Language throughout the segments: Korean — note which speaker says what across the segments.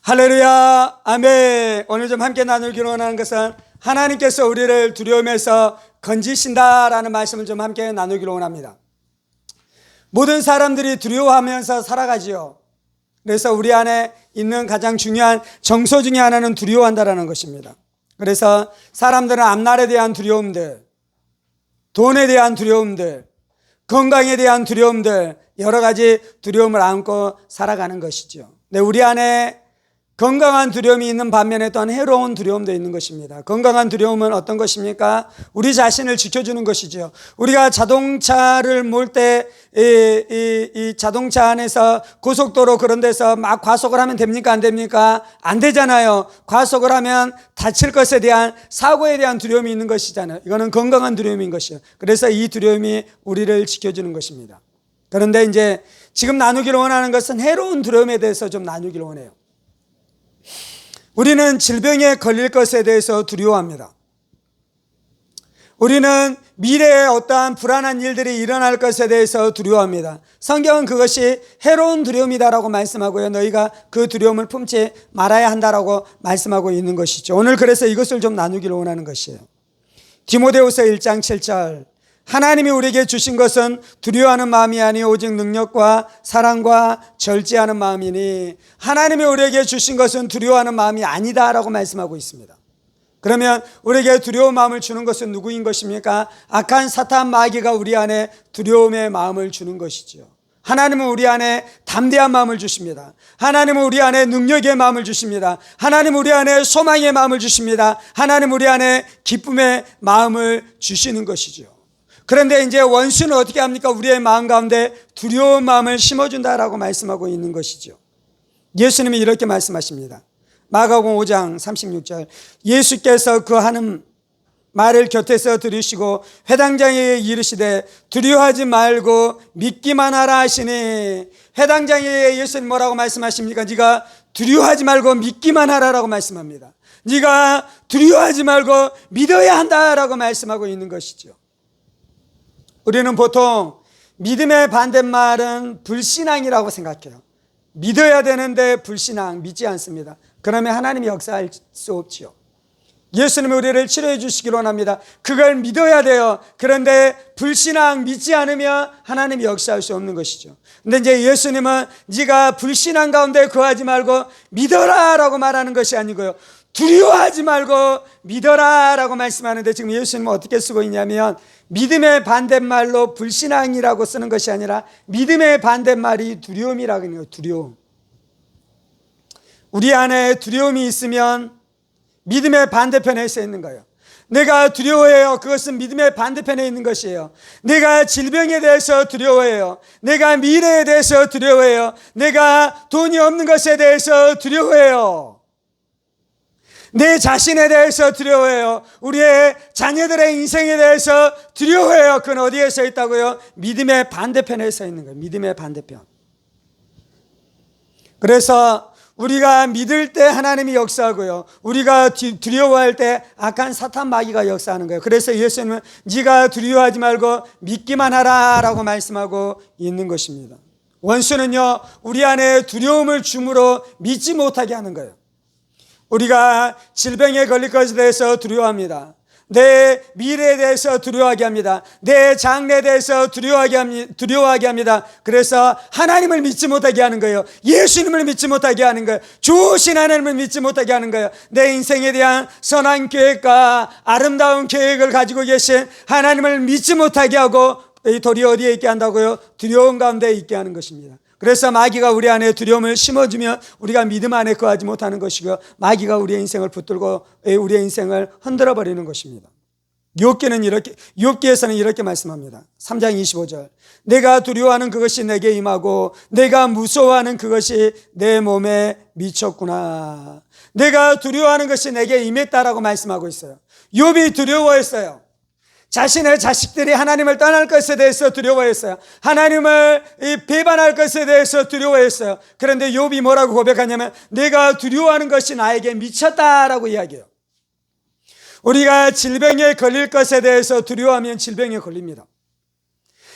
Speaker 1: 할렐루야, 아멘. 오늘 좀 함께 나누기로 원하는 것은 하나님께서 우리를 두려움에서 건지신다라는 말씀을 좀 함께 나누기로 원합니다. 모든 사람들이 두려워하면서 살아가지요. 그래서 우리 안에 있는 가장 중요한 정서 중에 하나는 두려워한다라는 것입니다. 그래서 사람들은 앞날에 대한 두려움들, 돈에 대한 두려움들, 건강에 대한 두려움들, 여러 가지 두려움을 안고 살아가는 것이죠. 네, 우리 안에 건강한 두려움이 있는 반면에 또한 해로운 두려움도 있는 것입니다. 건강한 두려움은 어떤 것입니까? 우리 자신을 지켜주는 것이죠. 우리가 자동차를 몰 때 이 자동차 안에서 고속도로 그런 데서 막 과속을 하면 됩니까? 안 됩니까? 안 되잖아요. 과속을 하면 다칠 것에 대한 사고에 대한 두려움이 있는 것이잖아요. 이거는 건강한 두려움인 것이에요. 그래서 이 두려움이 우리를 지켜주는 것입니다. 그런데 이제 지금 나누기를 원하는 것은 해로운 두려움에 대해서 좀 나누기를 원해요. 우리는 질병에 걸릴 것에 대해서 두려워합니다. 우리는 미래에 어떠한 불안한 일들이 일어날 것에 대해서 두려워합니다. 성경은 그것이 해로운 두려움이다라고 말씀하고요. 너희가 그 두려움을 품지 말아야 한다라고 말씀하고 있는 것이죠. 오늘 그래서 이것을 좀 나누기를 원하는 것이에요. 디모데후서 1장 7절 하나님이 우리에게 주신 것은 두려워하는 마음이 아니 오직 능력과 사랑과 절제하는 마음이니 하나님이 우리에게 주신 것은 두려워하는 마음이 아니다라고 말씀하고 있습니다. 그러면 우리에게 두려운 마음을 주는 것은 누구인 것입니까? 악한 사탄 마귀가 우리 안에 두려움의 마음을 주는 것이죠. 하나님은 우리 안에 담대한 마음을 주십니다. 하나님은 우리 안에 능력의 마음을 주십니다. 하나님은 우리 안에 소망의 마음을 주십니다. 하나님은 우리 안에 기쁨의 마음을 주시는 것이죠. 그런데 이제 원수는 어떻게 합니까? 우리의 마음 가운데 두려운 마음을 심어준다라고 말씀하고 있는 것이죠. 예수님이 이렇게 말씀하십니다. 마가복음 5장 36절 예수께서 그 하는 말을 곁에서 들으시고 회당장에게 이르시되 두려워하지 말고 믿기만 하라 하시니 회당장에게 예수님 뭐라고 말씀하십니까? 네가 두려워하지 말고 믿기만 하라라고 말씀합니다. 네가 두려워하지 말고 믿어야 한다라고 말씀하고 있는 것이죠. 우리는 보통 믿음의 반대말은 불신앙이라고 생각해요. 믿어야 되는데 불신앙, 믿지 않습니다. 그러면 하나님이 역사할 수 없지요. 예수님이 우리를 치료해 주시기로 합니다. 그걸 믿어야 돼요. 그런데 불신앙, 믿지 않으면 하나님이 역사할 수 없는 것이죠. 근데 이제 예수님은 네가 불신앙 가운데 거하지 말고 믿어라 라고 말하는 것이 아니고요. 두려워하지 말고 믿어라 라고 말씀하는데 지금 예수님은 어떻게 쓰고 있냐면 믿음의 반대말로 불신앙이라고 쓰는 것이 아니라 믿음의 반대말이 두려움이라고 하는 거예요. 두려움. 우리 안에 두려움이 있으면 믿음의 반대편에 서 있는 거예요. 내가 두려워해요. 그것은 믿음의 반대편에 있는 것이에요. 내가 질병에 대해서 두려워해요. 내가 미래에 대해서 두려워해요. 내가 돈이 없는 것에 대해서 두려워해요. 내 자신에 대해서 두려워해요. 우리의 자녀들의 인생에 대해서 두려워해요. 그건 어디에 서 있다고요? 믿음의 반대편에 서 있는 거예요. 믿음의 반대편. 그래서 우리가 믿을 때 하나님이 역사하고요. 우리가 두려워할 때 악한 사탄 마귀가 역사하는 거예요. 그래서 예수님은 네가 두려워하지 말고 믿기만 하라 라고 말씀하고 있는 것입니다. 원수는요, 우리 안에 두려움을 주므로 믿지 못하게 하는 거예요. 우리가 질병에 걸릴 것에 대해서 두려워합니다. 내 미래에 대해서 두려워하게 합니다. 내 장래에 대해서 두려워하게 합니다. 그래서 하나님을 믿지 못하게 하는 거예요. 예수님을 믿지 못하게 하는 거예요. 좋으신 하나님을 믿지 못하게 하는 거예요. 내 인생에 대한 선한 계획과 아름다운 계획을 가지고 계신 하나님을 믿지 못하게 하고 이 돌이 어디에 있게 한다고요? 두려움 가운데 있게 하는 것입니다. 그래서 마귀가 우리 안에 두려움을 심어주면 우리가 믿음 안에 거하지 못하는 것이고요. 마귀가 우리의 인생을 붙들고 우리의 인생을 흔들어 버리는 것입니다. 욥기에서는 이렇게 말씀합니다. 3장 25절 내가 두려워하는 그것이 내게 임하고 내가 무서워하는 그것이 내 몸에 미쳤구나. 내가 두려워하는 것이 내게 임했다라고 말씀하고 있어요. 욥이 두려워했어요. 자신의 자식들이 하나님을 떠날 것에 대해서 두려워했어요. 하나님을 배반할 것에 대해서 두려워했어요. 그런데 욥이 뭐라고 고백하냐면 내가 두려워하는 것이 나에게 미쳤다라고 이야기해요. 우리가 질병에 걸릴 것에 대해서 두려워하면 질병에 걸립니다.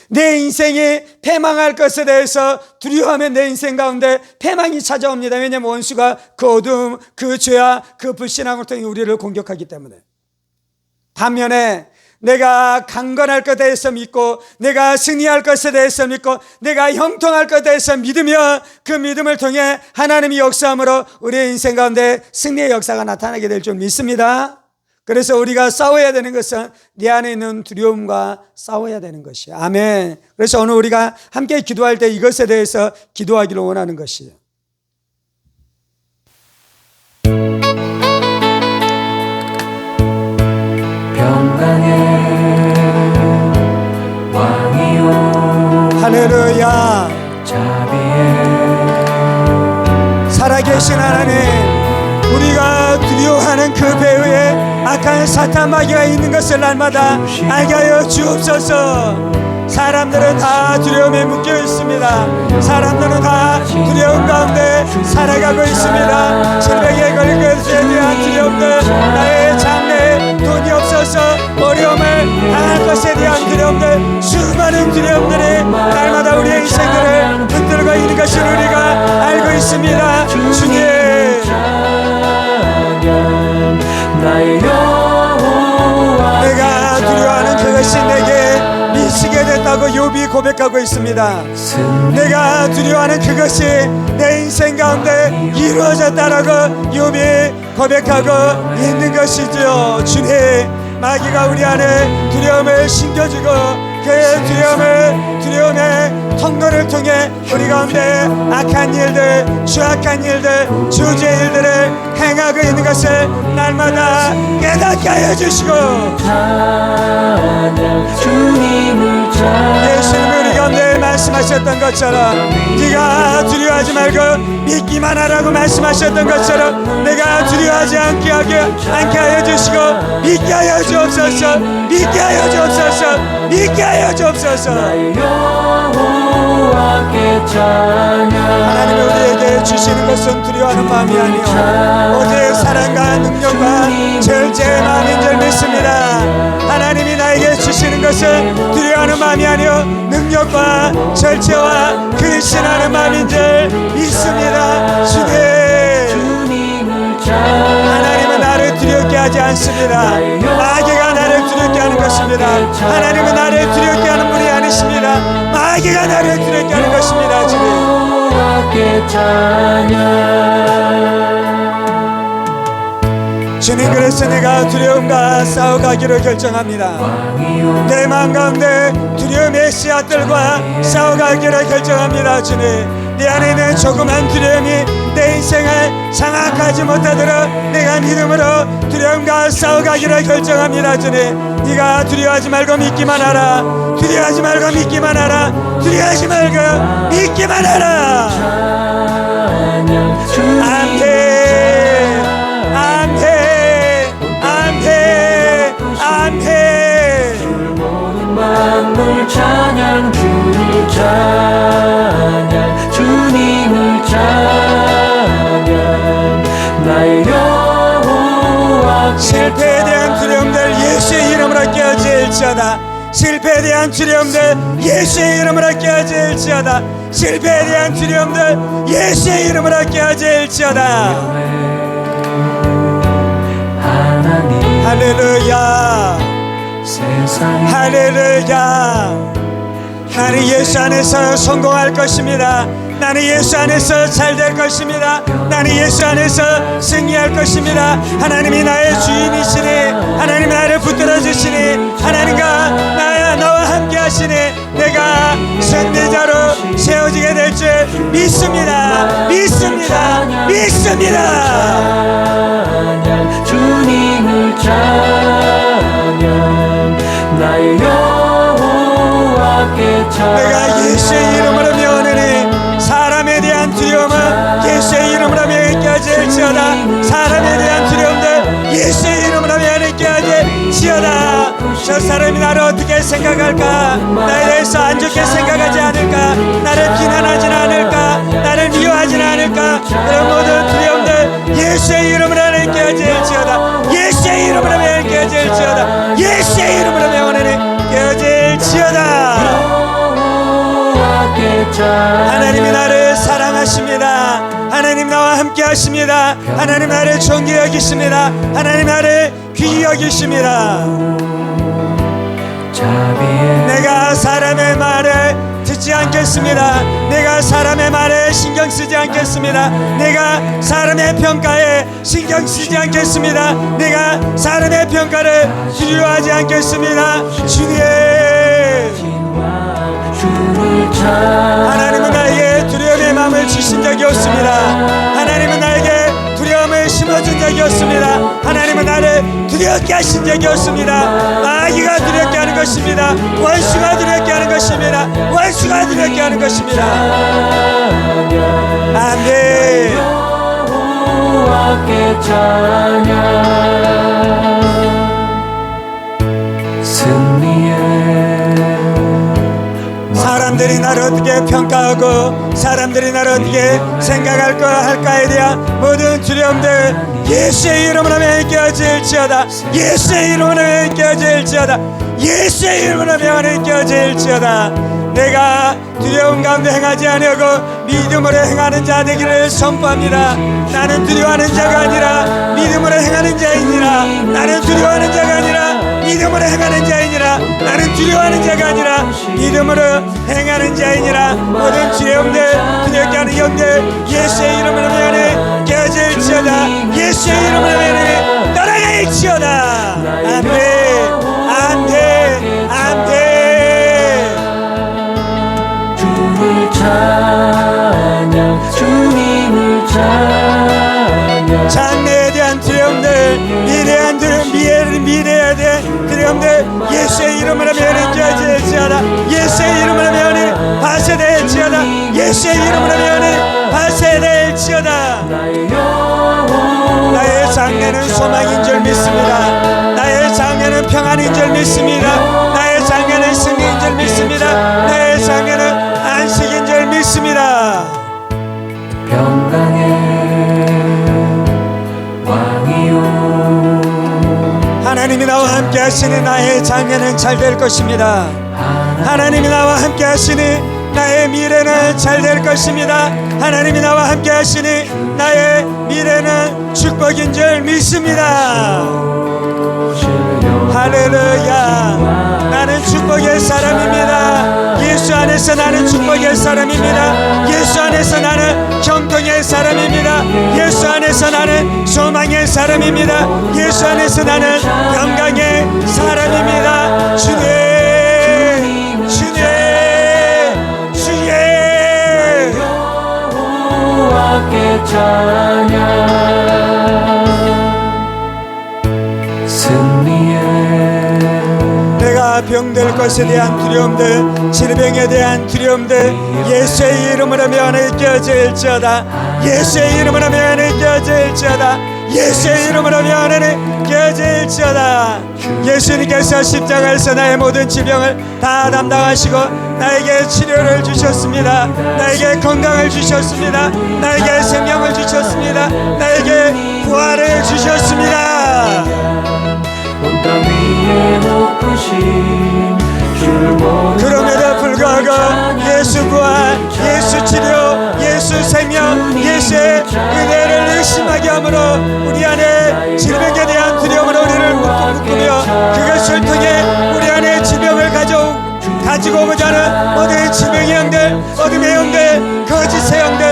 Speaker 1: 내 인생이 패망할 것에 대해서 두려워하면 내 인생 가운데 패망이 찾아옵니다. 왜냐하면 원수가 그 어두움, 그 죄와 그 불신앙을 통해 우리를 공격하기 때문에. 반면에 내가 강건할 것에 대해서 믿고, 내가 승리할 것에 대해서 믿고, 내가 형통할 것에 대해서 믿으며, 그 믿음을 통해 하나님이 역사함으로 우리의 인생 가운데 승리의 역사가 나타나게 될 줄 믿습니다. 그래서 우리가 싸워야 되는 것은 내 안에 있는 두려움과 싸워야 되는 것이에요. 아멘. 그래서 오늘 우리가 함께 기도할 때 이것에 대해서 기도하기를 원하는 것이에요.
Speaker 2: 평강의 왕이요
Speaker 1: 할렐루야.
Speaker 2: 자비의
Speaker 1: 살아계신 하나님, 우리가 두려워하는 그 배후에 악한 사탄 마귀가 있는 것을 날마다 알게 하여 주옵소서. 사람들은 다 두려움에 묶여 있습니다. 사람들은 다 두려움 가운데 살아가고 있습니다. 질병에 걸릴 것에 대한 두려움들, 나의 장래, 돈이 없어서 어려움을 당할 것에 대한 두려움들, 수많은 두려움들이 날마다 우리의 인생들을 흔들고 있는 것을 우리가 알고 있습니다. 주님, 내가 두려워하는 그것이 내게 미치게 됐다고 욥이 고백하고 있습니다. 내가 두려워하는 그것이 내 인생 가운데 이루어졌다라고 욥이 고백하고 있는 것이죠. 주님, 마귀가 우리 안에 두려움을 심겨주고 그 두려움의 통로를 통해 우리 가운데 악한 일들, 추악한 일들, 주주의 일들을 행하고 있는 것을 날마다 깨닫게 하여 주시고, 예수님이 우리 가운데 말씀하셨던 것처럼, 네가 두려워하지 말고 믿기만 하라고 말씀하셨던 것처럼 내가 두려워하지 않게 하여 주시고, 믿게 하여 주옵소서, 믿게 하여 주옵소서, 믿게 하여 주옵소서. 하나님이 우리에게 주시는 것은 두려워하는 마음이 아니요 오직 사랑과 능력과 절제의 마음인 줄 믿습니다. 하나님이 나에게 주시는 것은 두려워하는 마음이 아니요 능력과 절제와 근신하는 마음인 줄 믿습니다. 주님, 하나님은 나를 두렵게 하지 않습니다. 마귀가 나를 두렵게 하는 것입니다. 하나님은 나를 두렵게 하는 분이 아니십니다. 마귀가 나를 두렵게 하는 것입니다. 주님, 그래서 내가 두려움과 싸워가기로 결정합니다. 내 마음 가운데 두려움의 씨앗들과 싸워가기로 결정합니다. 주님, 내 안에 있는 조그만 두려움이 내 인생을 장악하지 못하도록 내가 믿음으로 두려움과 싸워가기로 결정합니다. 주님, 네가 두려워하지 말고 믿기만 하라. 두려워하지 말고 믿기만 하라. 두려워하지 말고 믿기만 하라. 아멘, 아멘, 아멘, 아멘.
Speaker 2: 만물 찬양, 주를 찬양, 주님을 찬양, 나의 여호와.
Speaker 1: 실패에 대한 두려움들 예수의 이름으로 깨어질지어다. 실패에 대한 두려움들 예수의 이름으로 깨어질지어다. 실패에 대한 두려움들 예수의 이름으로 깨어질지어다. 할렐루야, 할렐루야. 나는 예수 안에서 성공할 것입니다. 나는 예수 안에서 잘 될 것입니다. 나는 예수 안에서 승리할 것입니다. 하나님이 나의 주인이시니, 하나님이 나를 붙들어 주시니, 하나님과 나와 함께 하시니 내가 승리자로 세워지게 될 줄 믿습니다. 믿습니다. 믿습니다.
Speaker 2: 주님을 찬양, 나의 여호와께 찬양.
Speaker 1: 내가 예수의 이름으로 명하노니 사람에 대한 두려움은 예수의 이름으로 명할지어다. 사람에 대한 두려움들 예수의 이름으로 명할지어다. 저 사람이 나를 어떻게 생각할까? 나에 대해서 안 좋게 생각하지 않을까? 나를 비난하지는 않을까? 나를 미워하지는 않을까? 그런 모든 두려움들 예수의 이름으로 깨어질지어다. 예수의 이름으로 깨어질지어다. 예수의 이름으로 명하노니 깨어질지어다.
Speaker 2: 찬양
Speaker 1: 하나님이 나를 사랑하십니다. 하나님 나와 함께 하십니다. 하나님 나를 존귀히 여기십니다. 하나님 나를 귀히 여기십니다.
Speaker 2: 자비의
Speaker 1: 내가 사람의 말을 듣지 않겠습니다. 내가 사람의 말에 신경 쓰지 않겠습니다. 내가 사람의 평가에 신경 쓰지 않겠습니다. 내가 사람의 평가를 두려워하지 않겠습니다. 주님,
Speaker 2: 주를 찬양
Speaker 1: 하나님은 나에게 두려움의 마음을 주신 적이 없습니다. 하나님은 나에게 두려움을 심어준 적이 없습니다. 하나님은 나를 두렵게 하신 적이 없습니다. 마귀가 두렵게 하는 것입니다. 원수가 두렵게 하는 것입니다. 원수가 두렵게 하는 것입니다. 아멘.
Speaker 2: 여호와께 찬양 승리의
Speaker 1: 사람들이 나를 어떻게 평가하고 사람들이 나를 어떻게 생각할까 할까에 대한 모든 두려움들 예수의 이름으로 깨어질지어다. 예수의 이름으로 깨어질지어다. 예수의 이름으로 깨어질지어다. 내가 두려움 가운데 행하지 아니하고 믿음으로 행하는 자 되기를 선포합니다. 나는 두려워하는 자가 아니라 믿음으로 행하는 자이니라. 나는 두려워하는 자가 아니라 믿음으로 행하는 자이니라. 나는 두려워하는 자가 아니라 믿음으로 행하는 자이니라. 모든 두려움들 두렵게 하는 영들 예수의 이름으로 깨어질지어다. 예수의 이름으로 떠나갈지어다. 아멘 아멘 아멘.
Speaker 2: 주를 찬양 주님을 찬양
Speaker 1: 장래에 대한 두려움들 미래한 두려움 미래에 대한 두려움들 예수의 이름으로 깨어질지어다. 예수의 이름으로 파쇄될지어다. 예수의 이름으로 파쇄될지어다. 나의 장래는 소망인 줄 믿습니다. 나의 장래는 평안인 줄 믿습니다. 나의 장래는 승리인 줄 믿습니다. 나의 장래는 안식인 줄 믿습니다.
Speaker 2: 평강의 왕이요
Speaker 1: 하나님이 나와 함께 하시니 나의 장래는 잘 될 것입니다. 하나님이 나와 함께 하시니 나의 미래는 잘 될 것입니다. 하나님이 나와 함께 하시니 나의 미래는 축복인 줄 믿습니다. 할렐루야. 나는 축복의 사람입니다. 예수 안에서 나는 축복의 사람입니다. 예수 안에서 나는 형통의 사람입니다. 예수 안에서 나는 소망의 사람입니다. 예수 안에서 나는 영광의 사람입니다. 주님 주님 주님
Speaker 2: 여호와께 찬양 승리의
Speaker 1: 내가 병될 것에 대한 두려움들 질병에 대한 두려움들 예수의 이름으로 깨어질지어다. 예수의 이름으로 깨어질지어다. 예수의 이름으로 깨어질지어다. 예수님께서 십자가에서 나의 모든 질병을 다 담당하시고 나에게 치료를 주셨습니다. 나에게 건강을 주셨습니다. 나에게 생명을 주셨습니다. 나에게 부활을 주셨습니다.
Speaker 2: 온 땅 위에 높으신 주를 모두
Speaker 1: 그럼에도 불구하고 예수 부활, 예수 치료, 예수 생명, 예수의 은혜를 의심하게 함으로 우리 안에 질병에 대한 두려움으로 우리를 묶으며 그것을 통해 우리 안에 질병을 가지고 오고자 하는 모든 질병의 영들, 어둠의 영들, 거짓의 영들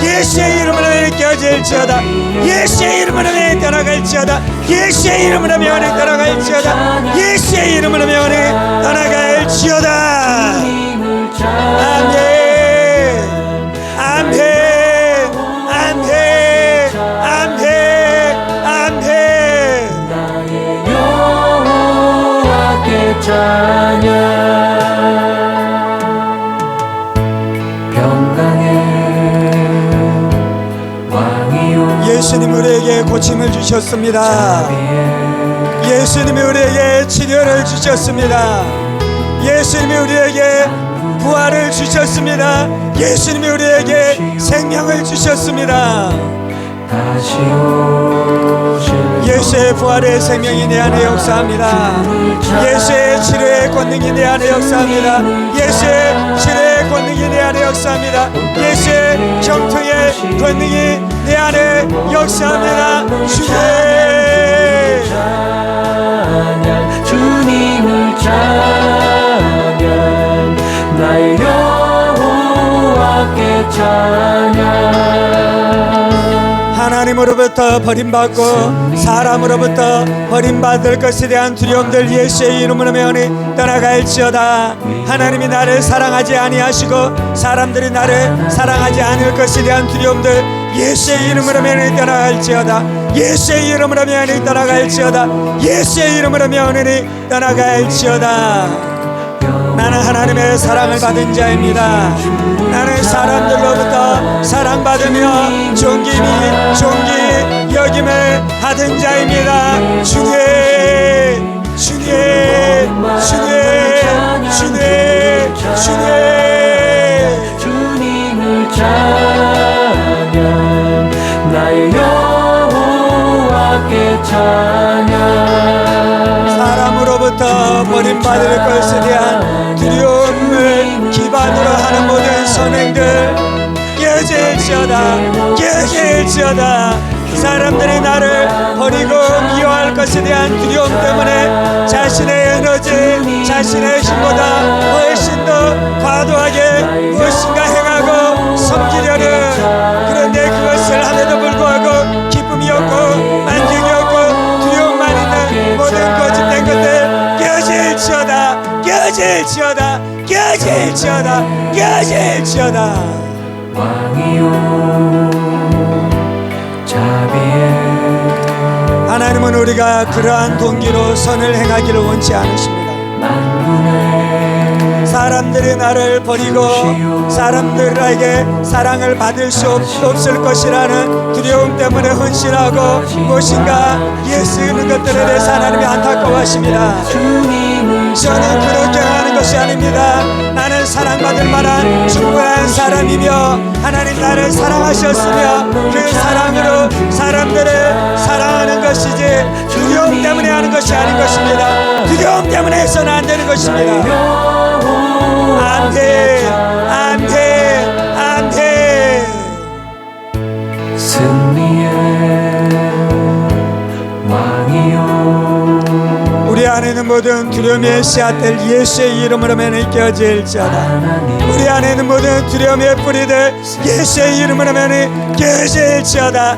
Speaker 1: 예수의 이름으로 깨어질지어다. 예수의 이름으로 떠나갈지어다. 예수의 이름으로 떠나갈지어다. 예수의 이름으로 떠나갈지어다. 아멘 아멘 아멘 아멘 아멘.
Speaker 2: 나의 여호와께 찬양 평강의 왕이요
Speaker 1: 예수님 우리에게 고침을 주셨습니다. 예수님이 우리에게 치료를 주셨습니다. 예수님이 우리에게 부활을 주셨습니다. 예수님이 우리에게 생명을 주셨습니다.
Speaker 2: 다시 오실
Speaker 1: 예수의 부활의 생명이 내 안에 역사합니다. 예수의 치료의 권능이 내 안에 역사합니다. 예수의 치료의 권능이 내 안에 역사합니다. 예수의 형통의 권능이 내 안에 역사합니다. 주님
Speaker 2: 찬양 주님을 찬양 나의 여호와께 찬양
Speaker 1: 하나님으로부터 버림받고 사람으로부터 버림받을 것에 대한 두려움들 예수의 이름으로 명하니 떠나갈지어다. 하나님이 나를 사랑하지 아니하시고 사람들이 나를 사랑하지 않을 것에 대한 두려움들 예수의 이름으로 명하니 떠나갈지어다. 예수의 이름으로 명하니 떠나갈지어다. 예수의 이름으로 명하니 떠나갈지어다. 나는 하나님의 사랑을 받은 자입니다. 나는 사람들로부터 사랑받으며 존귀 여김을 받은 자입니다. 주님
Speaker 2: 주님을 찬양 나의 여호와께 찬양
Speaker 1: 사람으로부터 버림받을 것에 대한 두려움을 기반으로 하는 모든 선행들 깨질지어다. 사람들이 나를 버리고 미워할 것에 대한 두려움 때문에 자신의 에너지, 자신의 힘보다 훨씬 더 과도하게 무엇인가 행하고 섬기려는, 그런데 그것을 함에도 불구하고 기쁨이 없고 만족이 없고 두려움만 있는 모든 거짓된 것들 깨질지어다.
Speaker 2: 왕이요 자비에
Speaker 1: 하나님은 우리가 그러한 동기로 선을 행하기를 원치 않으십니다.
Speaker 2: 만군의
Speaker 1: 사람들이 나를 버리고 사람들에게 사랑을 받을 수 없을 것이라는 두려움 때문에 헌신하고 무엇인가 예수는 것들에 대해서 하나님이 안타까워하십니다. 저는 그렇게 하는 것이 아닙니다. 나는 사랑받을 만한 충분한 사람이며 하나님 나를 사랑하셨으며 그 사랑으로 사람들을 사랑하는 것이지 두려움 때문에 하는 것이 아닌 것입니다. 두려움 때문에 해서는 안 되는 것입니다. 안 돼.
Speaker 2: 승리의 왕이요
Speaker 1: 우리 안에 있는 모든 두려움의 씨앗들 예수의 이름으로 매는 깨어질지어다. 우리 안에 있는 모든 두려움의 뿌리들 예수의 이름으로 매는 깨어질지어다.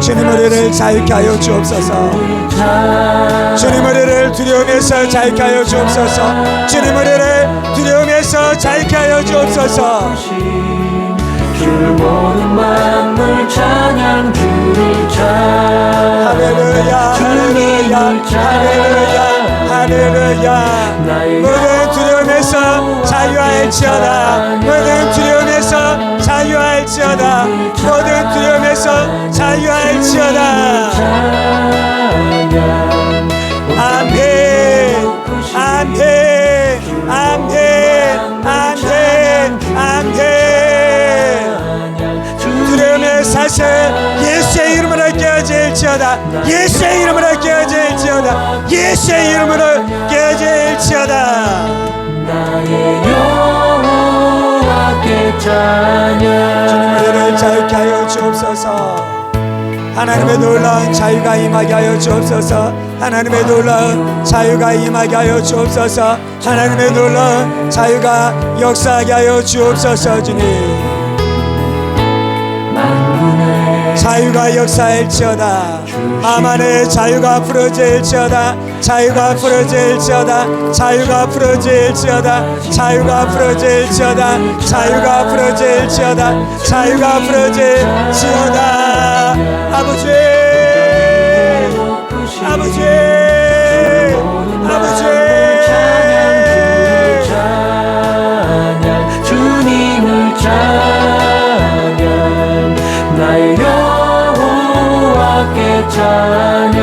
Speaker 1: 주님 우리를 자유케 하여 주옵소서. 주님 우리를 두려움에서 자유케 하여 주옵소서. 주님 우리를 두려움에서 자유케 하여 주옵소서.
Speaker 2: 줄 모든 만물 찬양 주를 찬양
Speaker 1: 할렐루야. 모든 두려움에서 자유할지어다. 모든 두려움에서 자유할지어다. 모든 두려움에서 자유할지어다. 두려움의 사슬 예수의 이름으로 깨어질지어다. 예수의 이름으로 깨어질지어다.
Speaker 2: 나의 여호와께 찬양
Speaker 1: 주님 우리를 자유케 하여 주옵소서. 하나님의 놀라운 자유가 임하게 하여 주옵소서. 하나님의 놀라운 자유가 임하게 하여 주옵소서. 하나님의 놀라운 자유가 역사하게 하여 주옵소서. 주님 자유가 역사할지어다. 마만의 자유가 부러질지어다. 자유가 부러질지어다. 아버지
Speaker 2: 주님을 찬양 나의 여호와께 찬양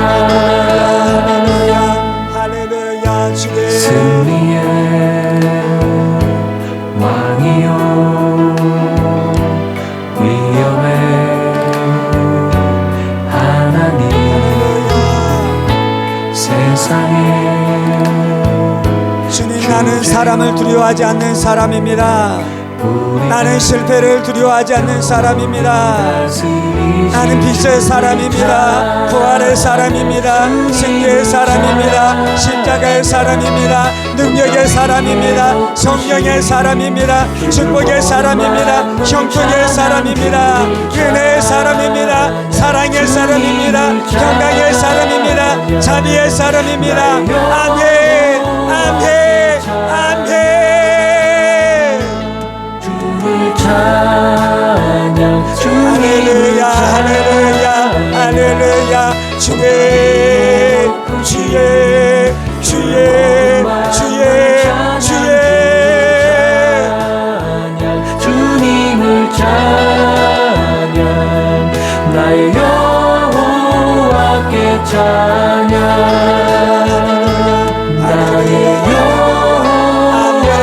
Speaker 1: 할렐루야. 주님
Speaker 2: 승리의 왕이요 위엄의 하나님 세상에
Speaker 1: 주님, 나는 사람을 두려워하지 않는 사람입니다. 나는 실패를 두려워하지 않는 사람입니다. 나는 빛의 사람입니다. 부활의 사람입니다. 승리의 사람입니다. 십자가의 사람입니다. 능력의 사람입니다. 성령의 사람입니다. 축복의 사람입니다. 형통의 사람입니다. 은혜의 사람입니다. 사랑의 사람입니다. 건강의 사람입니다. 자비의 사람입니다. 아멘, 아멘, 아멘.
Speaker 2: 찬양
Speaker 1: 할렐루야, 할렐루야, 할렐루야. 주의, 주의, 주의, 주의, 주의.
Speaker 2: 주님을 찬양 나의 여호와께 찬양 나의 여호와께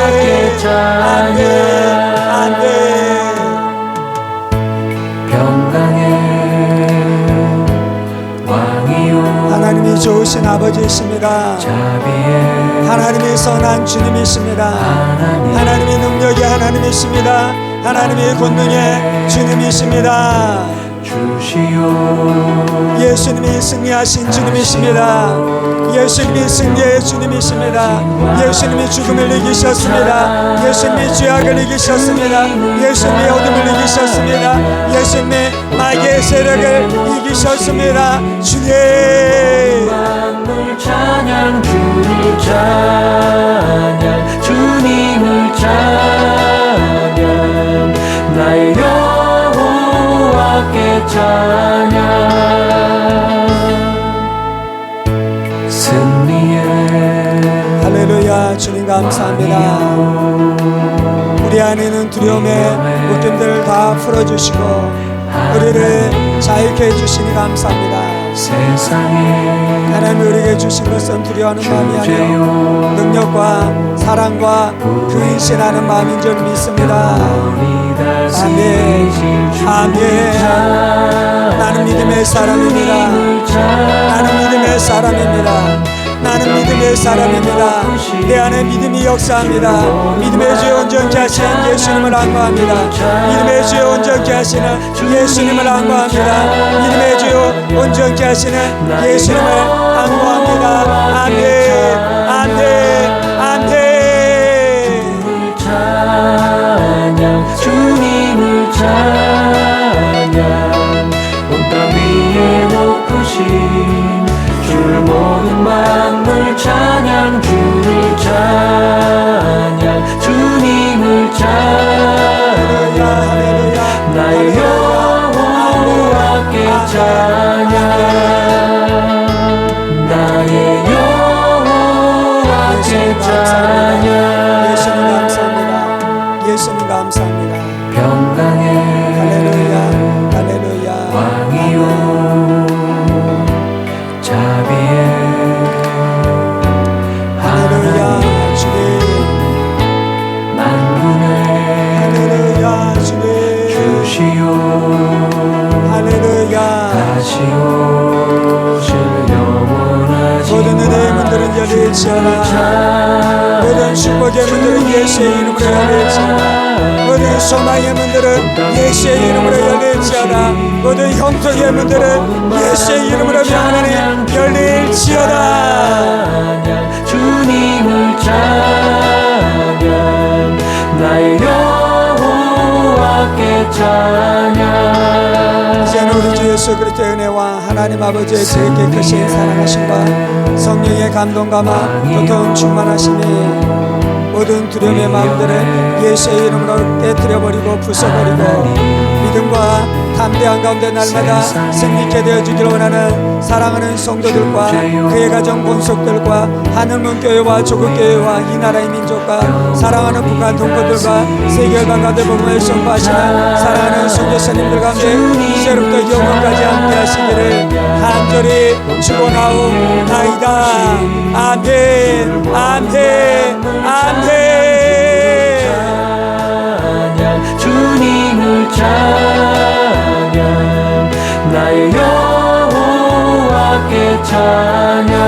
Speaker 2: 찬양 평강의 왕이요
Speaker 1: 하나님이 좋으신 아버지이십니다.
Speaker 2: 자비의
Speaker 1: 하나님이 선한 주님이십니다. 하나님이 능력의 하나님이십니다. 하나님이 권능의 주님이십니다.
Speaker 2: 주시오
Speaker 1: 예수님이 승리하신 주님이십니다. 예수님이 승리의 주님이십니다. 예수님이 죽음을 이기셨습니다. 예수님이 죄악을 이기셨습니다. 예수님이 어둠을 이기셨습니다. 예수님이 마귀의 세력을 이기셨습니다. 주님,
Speaker 2: 만물 찬양 주를 찬양 주님을 찬양 나의 여호와께 찬양 승리의
Speaker 1: 할렐루야. 주님 감사합니다. 우리 안에 있는 두려움의 묶임들을 다 풀어주시고 우리를 자유케 해주시니 감사합니다.
Speaker 2: 세상에
Speaker 1: 하나님 우리에게 주신 것은 두려워하는 마음이 아니요 능력과 사랑과 근신하는 마음인 줄 믿습니다. 아멘, 아멘. 나는 믿음의 사람입니다. 나는 믿음의 사람입니다. 나는 믿음의 사람입니다. 내 안에 믿음이 역사합니다. 믿음의 주에 온전케 하시는 예수님을 안고합니다. 믿음의 주에 온전케 하시는 예수님을 안고합니다. 믿음의 주에 온전케 하시는 예수님을 안고합니다. 아멘, 아멘, 아멘.
Speaker 2: 찬양 주님을 찬양 온 땅 위에 높으신 주를 모든 만물 찬양 주를 찬양 주님을 찬양 나의 여호와께 찬양 나의 여호와께 찬양
Speaker 1: 예수님 감사합니다. 예수님 감사합니다.
Speaker 2: 평강의
Speaker 1: 할렐루야, 할렐루야.
Speaker 2: 왕이요 자비의
Speaker 1: 할렐루야, 주님.
Speaker 2: 만군의
Speaker 1: 할렐루야, 주님.
Speaker 2: 주시오
Speaker 1: 할렐루야.
Speaker 2: 다시 오실 영원하신
Speaker 1: 모든 은혜의 문들은 열릴지어다. 모든 축복의 문들은 예수의 이름으로 열릴지어다. 모든 소망의 문들은 예수의 이름으로 열릴지어다. 모든 형통의 문들은 예수의 이름으로 명하니 열릴지어다.
Speaker 2: 주님을 찬양 나의 여호와께 찬양
Speaker 1: 이제는 우리 주 예수 그리스도의 은혜와 하나님 아버지의 지극히 크신 사랑하심과 성령의 감동감화 교통 충만하심이 모든 두려움의 마음들을 예수의 이름으로 깨뜨려버리고 부숴버리고 믿음과 담대한 가운데 날마다 승리케 되어주기를 원하는 사랑하는 성도들과 그의 가정 본속들과 하늘문 교회와 조국 교회와 이 나라의 민족과 사랑하는 북한 동포들과 세계 열방 가운데 복음을 선포하시는 사랑하는 선교사님들 가운데 이제로부터 영원까지 함께 하시기를 간절히 축원하옵나이다. 아멘, 아멘, 아멘.
Speaker 2: 찬양